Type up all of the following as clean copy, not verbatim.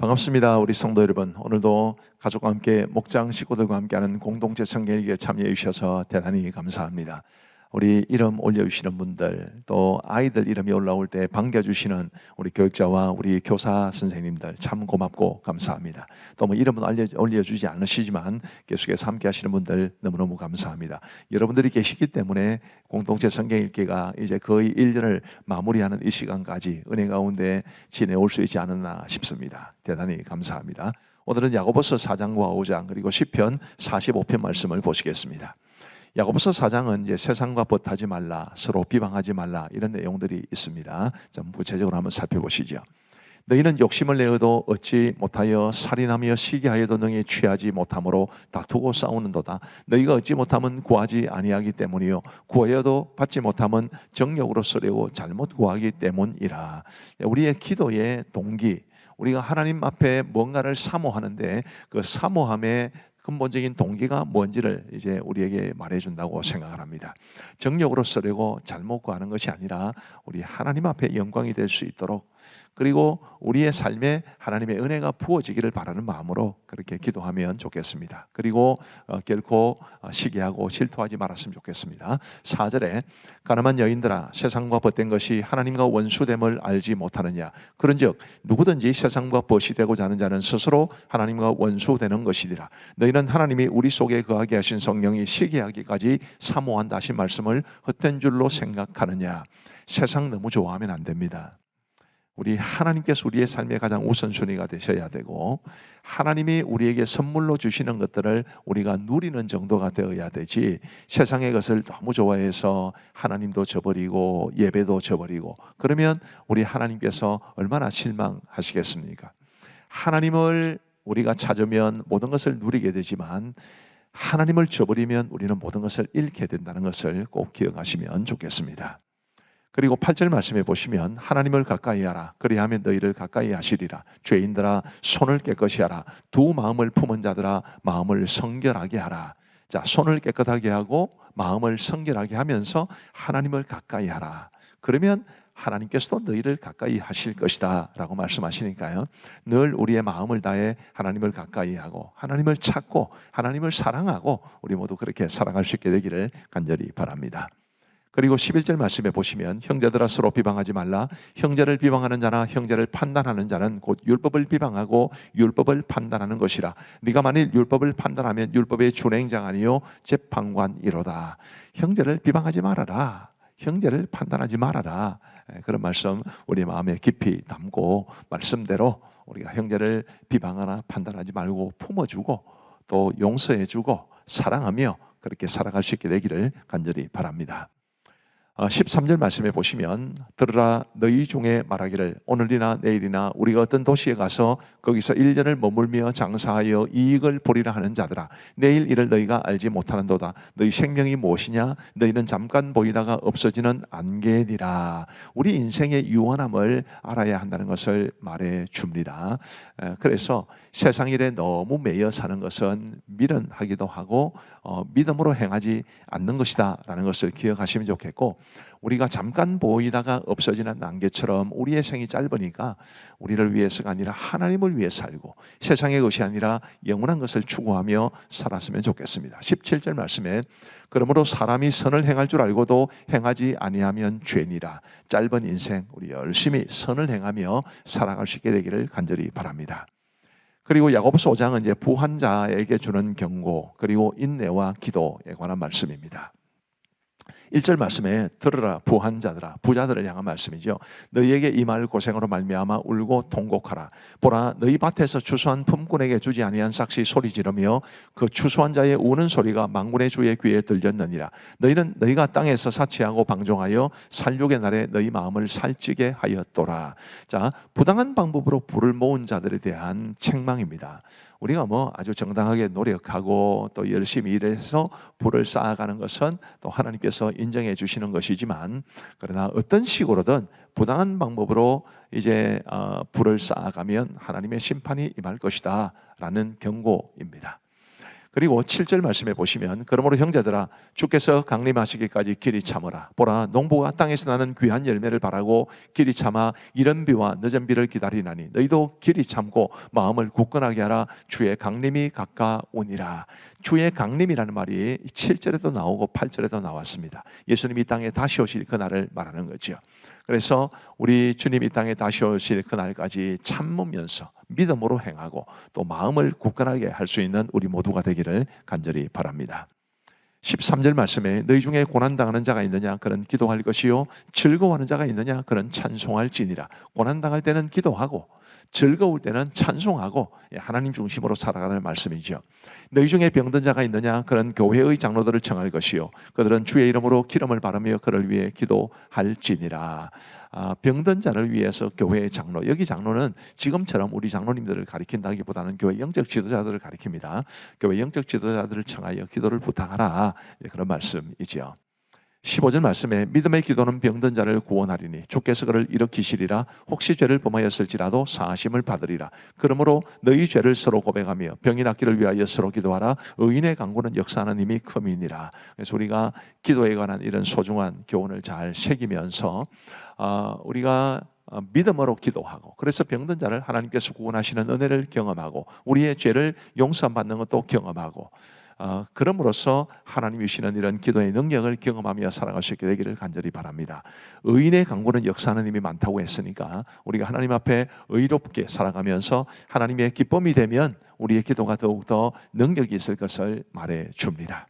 반갑습니다. 우리 성도 여러분, 오늘도 가족과 함께 목장 식구들과 함께하는 공동체 성경일기에 참여해 주셔서 대단히 감사합니다. 우리 이름 올려주시는 분들, 또 아이들 이름이 올라올 때 반겨주시는 우리 교육자와 우리 교사 선생님들 참 고맙고 감사합니다. 또 뭐 이름은 올려주지 않으시지만 계속해서 함께 하시는 분들 너무너무 감사합니다. 여러분들이 계시기 때문에 공동체 성경일기가 이제 거의 1년을 마무리하는 이 시간까지 은혜 가운데 지내올 수 있지 않았나 싶습니다. 대단히 감사합니다. 오늘은 야고보서 4장과 5장 그리고 시편 45편 말씀을 보시겠습니다. 야고보서 4장은 이제 세상과 벗하지 말라, 서로 비방하지 말라 이런 내용들이 있습니다. 좀 구체적으로 한번 살펴보시죠. 너희는 욕심을 내어도 얻지 못하여 살인하며 시기하여도 능히 취하지 못함으로 다투고 싸우는도다. 너희가 얻지 못하면 구하지 아니하기 때문이요 구하여도 받지 못하면 정욕으로 쓰려고 잘못 구하기 때문이라. 우리의 기도의 동기, 우리가 하나님 앞에 뭔가를 사모하는데 그 사모함의 근본적인 동기가 뭔지를 이제 우리에게 말해준다고 생각을 합니다. 정욕으로 쓰려고 잘못 구하는 것이 아니라 우리 하나님 앞에 영광이 될 수 있도록, 그리고 우리의 삶에 하나님의 은혜가 부어지기를 바라는 마음으로 그렇게 기도하면 좋겠습니다. 그리고 결코 시기하고 질투하지 말았으면 좋겠습니다. 4절에 가늠한 여인들아 세상과 벗된 것이 하나님과 원수됨을 알지 못하느냐. 그런즉 누구든지 세상과 벗이 되고자 하는 자는 스스로 하나님과 원수되는 것이니라. 너희는 하나님이 우리 속에 거하게 하신 성령이 시기하기까지 사모한다 하신 말씀을 헛된 줄로 생각하느냐. 세상 너무 좋아하면 안 됩니다. 우리 하나님께서 우리의 삶의 가장 우선순위가 되셔야 되고, 하나님이 우리에게 선물로 주시는 것들을 우리가 누리는 정도가 되어야 되지, 세상의 것을 너무 좋아해서 하나님도 저버리고 예배도 저버리고 그러면 우리 하나님께서 얼마나 실망하시겠습니까? 하나님을 우리가 찾으면 모든 것을 누리게 되지만 하나님을 저버리면 우리는 모든 것을 잃게 된다는 것을 꼭 기억하시면 좋겠습니다. 그리고 8절 말씀해 보시면 하나님을 가까이 하라. 그리하면 너희를 가까이 하시리라. 죄인들아 손을 깨끗이 하라. 두 마음을 품은 자들아 마음을 성결하게 하라. 자, 손을 깨끗하게 하고 마음을 성결하게 하면서 하나님을 가까이 하라. 그러면 하나님께서도 너희를 가까이 하실 것이다 라고 말씀하시니까요, 늘 우리의 마음을 다해 하나님을 가까이 하고 하나님을 찾고 하나님을 사랑하고 우리 모두 그렇게 살아갈 수 있게 되기를 간절히 바랍니다. 그리고 11절 말씀에 보시면 형제들아 서로 비방하지 말라. 형제를 비방하는 자나 형제를 판단하는 자는 곧 율법을 비방하고 율법을 판단하는 것이라. 네가 만일 율법을 판단하면 율법의 준행자가 아니요 재판관이로다. 형제를 비방하지 말아라. 형제를 판단하지 말아라. 그런 말씀 우리 마음에 깊이 담고 말씀대로 우리가 형제를 비방하나 판단하지 말고 품어주고 또 용서해주고 사랑하며 그렇게 살아갈 수 있게 되기를 간절히 바랍니다. 13절 말씀해 보시면 들으라. 너희 중에 말하기를 오늘이나 내일이나 우리가 어떤 도시에 가서 거기서 1년을 머물며 장사하여 이익을 보리라 하는 자들아, 내일 일을 너희가 알지 못하는도다. 너희 생명이 무엇이냐? 너희는 잠깐 보이다가 없어지는 안개니라. 우리 인생의 유한함을 알아야 한다는 것을 말해 줍니다. 그래서 세상 일에 너무 매여 사는 것은 미련하기도 하고 믿음으로 행하지 않는 것이다 라는 것을 기억하시면 좋겠고, 우리가 잠깐 보이다가 없어지는 안개처럼 우리의 생이 짧으니까 우리를 위해서가 아니라 하나님을 위해 살고 세상의 것이 아니라 영원한 것을 추구하며 살았으면 좋겠습니다. 17절 말씀에 그러므로 사람이 선을 행할 줄 알고도 행하지 아니하면 죄니라. 짧은 인생 우리 열심히 선을 행하며 살아갈 수 있게 되기를 간절히 바랍니다. 그리고 야고보서 5장은 이제 부한 자에게 주는 경고 그리고 인내와 기도에 관한 말씀입니다. 1절 말씀에 들으라 부한 자들아, 부자들을 향한 말씀이죠. 너희에게 이 말 고생으로 말미암아 울고 통곡하라. 보라 너희 밭에서 추수한 품꾼에게 주지 아니한 삭시 소리 지르며 그 추수한 자의 우는 소리가 만군의 주의 귀에 들렸느니라. 너희는 너희가 땅에서 사치하고 방종하여 살육의 날에 너희 마음을 살찌게 하였도라. 자, 부당한 방법으로 부를 모은 자들에 대한 책망입니다. 우리가 뭐 아주 정당하게 노력하고 또 열심히 일해서 부를 쌓아가는 것은 또 하나님께서 인정해 주시는 것이지만, 그러나 어떤 식으로든 부당한 방법으로 이제 부를 쌓아가면 하나님의 심판이 임할 것이다 라는 경고입니다. 그리고 7절 말씀에 보시면 그러므로 형제들아 주께서 강림하시기까지 길이 참으라. 보라 농부가 땅에서 나는 귀한 열매를 바라고 길이 참아 이른 비와 늦은 비를 기다리나니 너희도 길이 참고 마음을 굳건하게 하라. 주의 강림이 가까우니라. 주의 강림이라는 말이 7절에도 나오고 8절에도 나왔습니다. 예수님이 이 땅에 다시 오실 그날을 말하는 거죠. 그래서 우리 주님 이 땅에 다시 오실 그날까지 참으면서 믿음으로 행하고 또 마음을 굳건하게 할 수 있는 우리 모두가 되기를 간절히 바랍니다. 13절 말씀에 너희 중에 고난당하는 자가 있느냐 그는 기도할 것이요 즐거워하는 자가 있느냐 그는 찬송할지니라. 고난당할 때는 기도하고 즐거울 때는 찬송하고 하나님 중심으로 살아가는 말씀이죠. 너희 중에 병든 자가 있느냐 그는 교회의 장로들을 청할 것이요 그들은 주의 이름으로 기름을 바르며 그를 위해 기도할지니라. 병든 자를 위해서 교회의 장로, 여기 장로는 지금처럼 우리 장로님들을 가리킨다기보다는 교회 영적 지도자들을 가리킵니다. 교회 영적 지도자들을 청하여 기도를 부탁하라, 그런 말씀이죠. 15절 말씀에 믿음의 기도는 병든 자를 구원하리니 주께서 그를 일으키시리라. 혹시 죄를 범하였을지라도 사하심을 받으리라. 그러므로 너희 죄를 서로 고백하며 병이 낫기를 위하여 서로 기도하라. 의인의 간구는 역사하는 힘이 큼이니라. 그래서 우리가 기도에 관한 이런 소중한 교훈을 잘 새기면서 우리가 믿음으로 기도하고 그래서 병든 자를 하나님께서 구원하시는 은혜를 경험하고 우리의 죄를 용서받는 것도 경험하고 그럼으로써 하나님이 주시는 이런 기도의 능력을 경험하며 살아갈 수 있게 되기를 간절히 바랍니다. 의인의 간구는 역사하는 힘이 많다고 했으니까 우리가 하나님 앞에 의롭게 살아가면서 하나님의 기쁨이 되면 우리의 기도가 더욱더 능력이 있을 것을 말해 줍니다.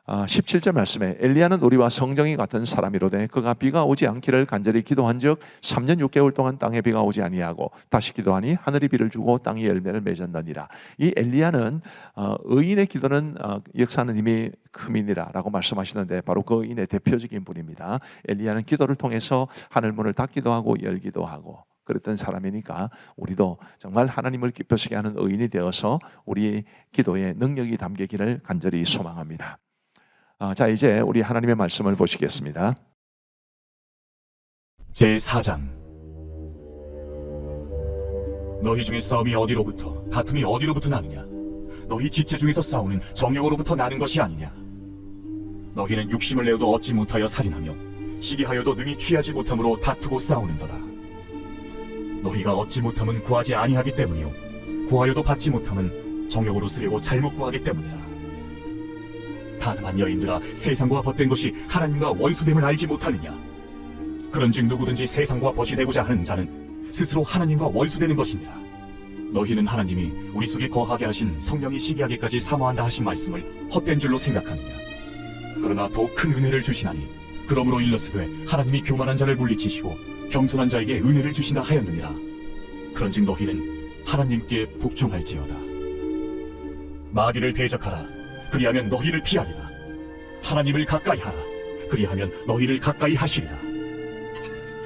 17절 말씀에 엘리야는 우리와 성정이 같은 사람이로되 그가 비가 오지 않기를 간절히 기도한즉 3년 6개월 동안 땅에 비가 오지 아니하고 다시 기도하니 하늘이 비를 주고 땅이 열매를 맺었느니라. 이 엘리야는 의인의 기도는 역사하는 힘이 큼이니라라고 말씀하시는데 바로 그 의인의 대표적인 분입니다. 엘리야는 기도를 통해서 하늘문을 닫기도 하고 열기도 하고 그랬던 사람이니까 우리도 정말 하나님을 기쁘시게 하는 의인이 되어서 우리 기도에 능력이 담기기를 간절히 소망합니다. 자, 이제 우리 하나님의 말씀을 보시겠습니다. 제4장. 너희 중에 싸움이 어디로부터 다툼이 어디로부터 나느냐? 너희 지체 중에서 싸우는 정욕으로부터 나는 것이 아니냐? 너희는 육심을 내어도 얻지 못하여 살인하며 시기하여도 능히 취하지 못함으로 다투고 싸우는도다. 너희가 얻지 못함은 구하지 아니하기 때문이요 구하여도 받지 못함은 정욕으로 쓰려고 잘못 구하기 때문이라. 가늠한 여인들아, 세상과 벗된 것이 하나님과 원수됨을 알지 못하느냐? 그런즉 누구든지 세상과 벗이 되고자 하는 자는 스스로 하나님과 원수되는 것이니라. 너희는 하나님이 우리 속에 거하게 하신 성령이 시기하기까지 사모한다 하신 말씀을 헛된 줄로 생각하느냐? 그러나 더욱 큰 은혜를 주시나니 그러므로 일러스되 하나님이 교만한 자를 물리치시고 겸손한 자에게 은혜를 주시나 하였느니라. 그런즉 너희는 하나님께 복종할지어다. 마귀를 대적하라. 그리하면 너희를 피하리라. 하나님을 가까이 하라. 그리하면 너희를 가까이 하시리라.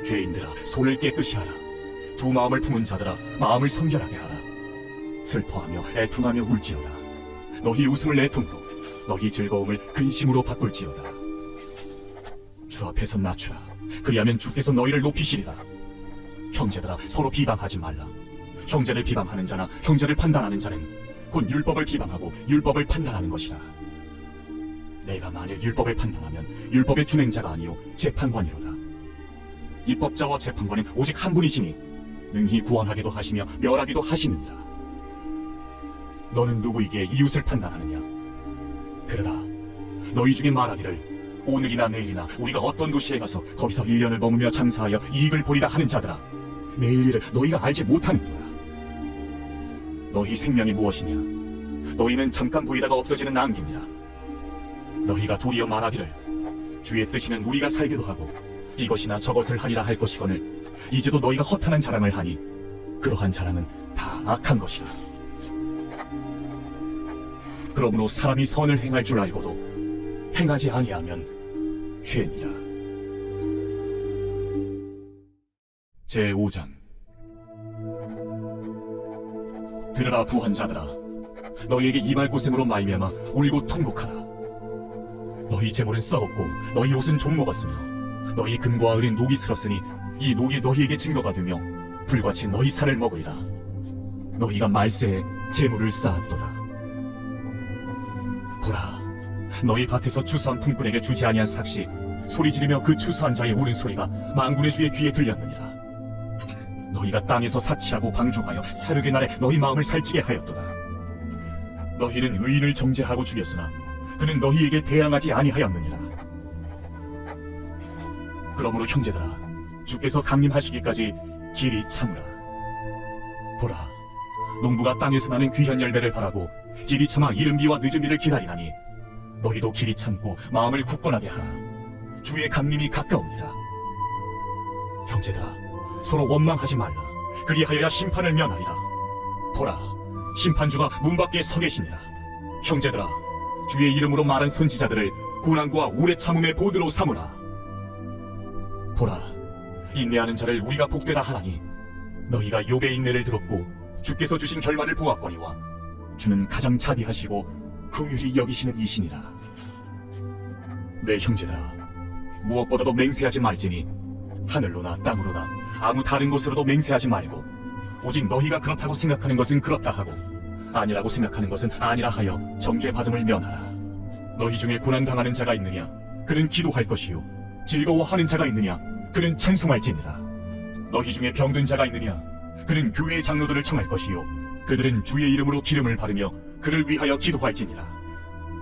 죄인들아, 손을 깨끗이 하라. 두 마음을 품은 자들아, 마음을 성결하게 하라. 슬퍼하며 애통하며 울지어다. 너희 웃음을 애통으로, 너희 즐거움을 근심으로 바꿀지어다. 주 앞에서 낮추라. 그리하면 주께서 너희를 높이시리라. 형제들아, 서로 비방하지 말라. 형제를 비방하는 자나 형제를 판단하는 자는 곧 율법을 비방하고 율법을 판단하는 것이다. 내가 만일 율법을 판단하면 율법의 준행자가 아니요 재판관이로다. 입법자와 재판관은 오직 한 분이시니 능히 구원하기도 하시며 멸하기도 하시느니라. 너는 누구에게 이웃을 판단하느냐? 들으라. 너희 중에 말하기를 오늘이나 내일이나 우리가 어떤 도시에 가서 거기서 1년을 머무며 장사하여 이익을 보리라 하는 자들아, 내일 일을 너희가 알지 못하느니라. 너희 생명이 무엇이냐? 너희는 잠깐 보이다가 없어지는 안개니라. 너희가 도리어 말하기를 주의 뜻이면 우리가 살기도 하고 이것이나 저것을 하리라 할 것이거늘 이제도 너희가 허탄한 자랑을 하니 그러한 자랑은 다 악한 것이라. 그러므로 사람이 선을 행할 줄 알고도 행하지 아니하면 죄니라. 제5장. 들으라 부한 자들아, 너희에게 이 말 고생으로 말미암아 울고 통곡하라. 너희 재물은 썩었고 너희 옷은 좀 먹었으며 너희 금과 은은 녹이 슬었으니 이 녹이 너희에게 증거가 되며 불같이 너희 살을 먹으리라. 너희가 말세에 재물을 쌓았도다. 보라, 너희 밭에서 추수한 품꾼에게 주지 아니한 삭시 소리 지르며 그 추수한 자의 울음소리가 만군의 주의 귀에 들렸느니라. 너희가 땅에서 사치하고 방종하여 사륙의 날에 너희 마음을 살찌게 하였도다. 너희는 의인을 정죄하고 죽였으나 그는 너희에게 대항하지 아니하였느니라. 그러므로 형제들아, 주께서 강림하시기까지 길이 참으라. 보라, 농부가 땅에서 나는 귀한 열매를 바라고 길이 참아 이른 비와 늦은 비를 기다리나니 너희도 길이 참고 마음을 굳건하게 하라. 주의 강림이 가까우니라. 형제들아, 서로 원망하지 말라. 그리하여야 심판을 면하리라. 보라, 심판주가 문 밖에 서 계시니라. 형제들아, 주의 이름으로 말한 선지자들을 고난과 오래 참음의 보드로 삼으라. 보라, 인내하는 자를 우리가 복되다 하나니 너희가 욥의 인내를 들었고 주께서 주신 결말을 보았거니와 주는 가장 자비하시고 긍휼히 여기시는 이시니라. 내 형제들아, 무엇보다도 맹세하지 말지니 하늘로나 땅으로나 아무 다른 곳으로도 맹세하지 말고 오직 너희가 그렇다고 생각하는 것은 그렇다 하고 아니라고 생각하는 것은 아니라 하여 정죄받음을 면하라. 너희 중에 고난당하는 자가 있느냐? 그는 기도할 것이요 즐거워하는 자가 있느냐? 그는 찬송할지니라. 너희 중에 병든 자가 있느냐? 그는 교회의 장로들을 청할 것이요 그들은 주의 이름으로 기름을 바르며 그를 위하여 기도할지니라.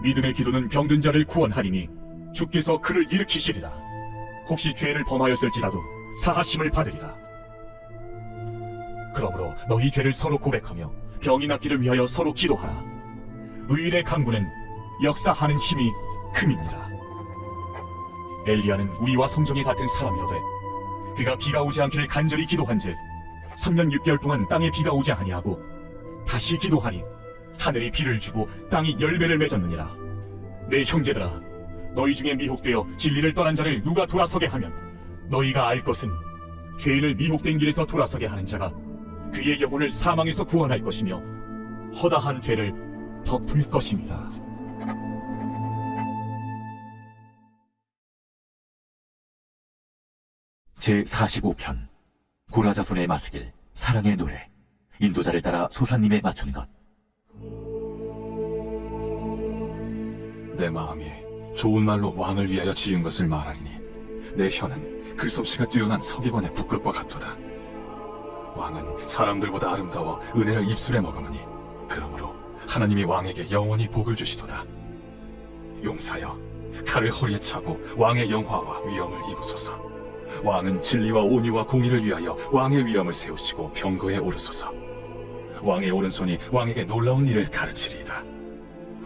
믿음의 기도는 병든 자를 구원하리니 주께서 그를 일으키시리라. 혹시 죄를 범하였을지라도 사하심을 받으리라. 그러므로 너희 죄를 서로 고백하며 병이 낫기를 위하여 서로 기도하라. 의인의 강구는 역사하는 힘이 큼이니라. 엘리야는 우리와 성정이 같은 사람이로되 그가 비가 오지 않기를 간절히 기도한즉 3년 6개월 동안 땅에 비가 오지 아니하고 다시 기도하니 하늘이 비를 주고 땅이 열매를 맺었느니라. 내 형제들아, 너희 중에 미혹되어 진리를 떠난 자를 누가 돌아서게 하면 너희가 알 것은 죄인을 미혹된 길에서 돌아서게 하는 자가 그의 영혼을 사망에서 구원할 것이며 허다한 죄를 덮을 것입니다. 제45편 고라자손의 마스길 사랑의 노래 인도자를 따라 소사님에 맞춘 것. 내 마음이 좋은 말로 왕을 위하여 지은 것을 말하리니 내 혀는 글솜씨가 뛰어난 서기관의 북극과 같도다. 왕은 사람들보다 아름다워 은혜를 입술에 머금으니 그러므로 하나님이 왕에게 영원히 복을 주시도다. 용사여, 칼을 허리에 차고 왕의 영화와 위엄을 입으소서. 왕은 진리와 온유와 공의를 위하여 왕의 위엄을 세우시고 병거에 오르소서. 왕의 오른손이 왕에게 놀라운 일을 가르치리이다.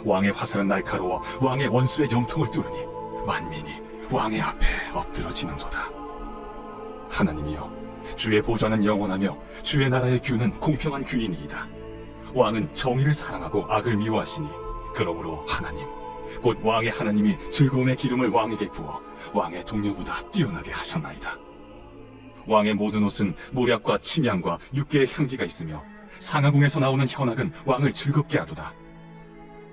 왕의 화살은 날카로워 왕의 원수의 영통을 뚫으니 만민이 왕의 앞에 엎드러지는도다. 하나님이여, 주의 보좌는 영원하며 주의 나라의 규는 공평한 규이니이다. 왕은 정의를 사랑하고 악을 미워하시니 그러므로 하나님 곧 왕의 하나님이 즐거움의 기름을 왕에게 부어 왕의 동료보다 뛰어나게 하셨나이다. 왕의 모든 옷은 모략과 침향과 육개의 향기가 있으며 상하궁에서 나오는 현악은 왕을 즐겁게 하도다.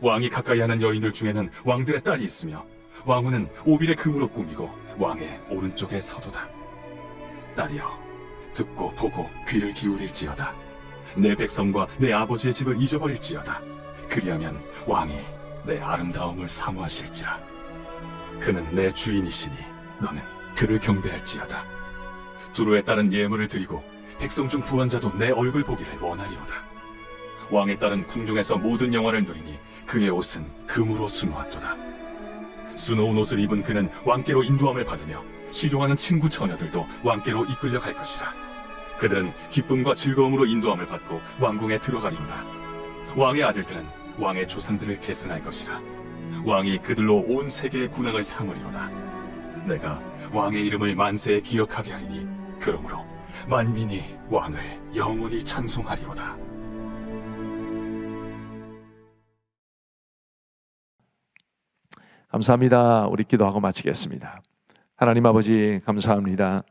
왕이 가까이 하는 여인들 중에는 왕들의 딸이 있으며 왕후는 오빌의 금으로 꾸미고 왕의 오른쪽에 서도다. 딸이여, 듣고 보고 귀를 기울일지어다. 내 백성과 내 아버지의 집을 잊어버릴지어다. 그리하면 왕이 내 아름다움을 사모하실지라. 그는 내 주인이시니 너는 그를 경배할지어다. 두로에 따른 예물을 드리고 백성 중 부한 자도 내 얼굴 보기를 원하리로다. 왕의 딸은 궁중에서 모든 영화를 누리니 그의 옷은 금으로 수놓았도다. 수놓은 옷을 입은 그는 왕께로 인도함을 받으며 시종하는 친구 처녀들도 왕께로 이끌려 갈 것이라. 그들은 기쁨과 즐거움으로 인도함을 받고 왕궁에 들어가리로다. 왕의 아들들은 왕의 조상들을 계승할 것이라. 왕이 그들로 온 세계의 군왕을 삼으리로다. 내가 왕의 이름을 만세에 기억하게 하리니 그러므로 만민이 왕을 영원히 찬송하리로다. 감사합니다. 우리 기도하고 마치겠습니다. 하나님 아버지, 감사합니다.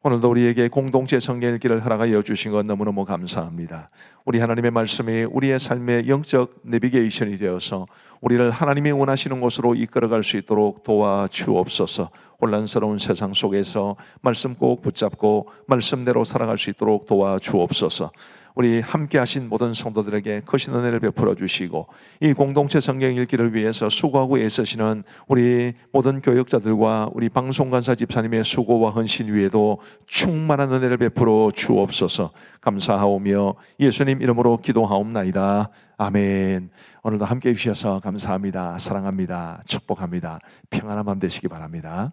오늘도 우리에게 공동체 성경의 길을 허락하여 주신 것 너무너무 감사합니다. 우리 하나님의 말씀이 우리의 삶의 영적 내비게이션이 되어서 우리를 하나님이 원하시는 곳으로 이끌어갈 수 있도록 도와주옵소서. 혼란스러운 세상 속에서 말씀 꼭 붙잡고 말씀대로 살아갈 수 있도록 도와주옵소서. 우리 함께 하신 모든 성도들에게 크신 은혜를 베풀어 주시고 이 공동체 성경 읽기를 위해서 수고하고 애쓰시는 우리 모든 교역자들과 우리 방송간사 집사님의 수고와 헌신 위에도 충만한 은혜를 베풀어 주옵소서. 감사하오며 예수님 이름으로 기도하옵나이다. 아멘. 오늘도 함께 해주셔서 감사합니다. 사랑합니다. 축복합니다. 평안한 밤 되시기 바랍니다.